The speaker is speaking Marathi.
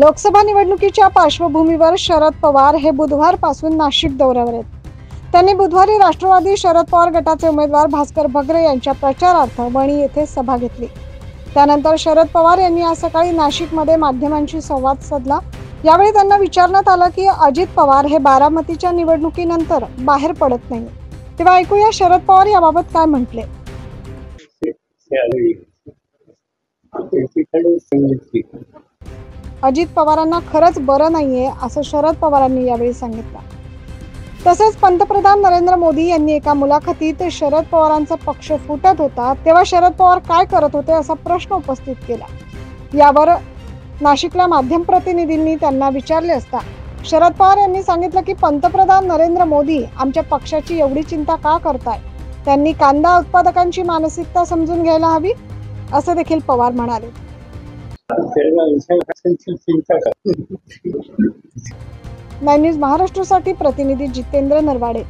लोकसभा निवडणुकीच्या पार्श्वभूमीवर शरद पवार हे बुधवारपासून नाशिक दौऱ्यावर आहेत। त्यांनी बुधवारी राष्ट्रवादी शरद पवार गटाचे उमेदवार भास्कर भगरे यांच्या प्रचारार्थ वणी येथे सभा घेतली। त्यानंतर शरद पवार यांनी आज सकाळी नाशिकमध्ये माध्यमांशी संवाद साधला। यावेळी त्यांना विचारण्यात आलं की अजित पवार हे बारामतीच्या निवडणुकीनंतर बाहेर पडत नाही, तेव्हा ऐकूया शरद पवार याबाबत काय म्हटले। अजित पवारांना खरंच बरं नाहीये असं शरद पवारांनी यावेळी सांगितलं। तसेच पंतप्रधान नरेंद्र मोदी यांनी एका मुलाखतीत शरद पवारांचा पक्ष फुटत होता तेव्हा शरद पवार काय करत होते असा प्रश्न उपस्थित केला। यावर नाशिकला माध्यम प्रतिनिधींनी त्यांना विचारले असता शरद पवार यांनी सांगितलं की पंतप्रधान नरेंद्र मोदी आमच्या पक्षाची एवढी चिंता का करताय, त्यांनी कांदा उत्पादकांची मानसिकता समजून घ्यायला हवी असं देखील पवार म्हणाले। नाइन न्यूज महाराष्ट्रासाठी प्रतिनिधी जितेंद्र नरवाडे।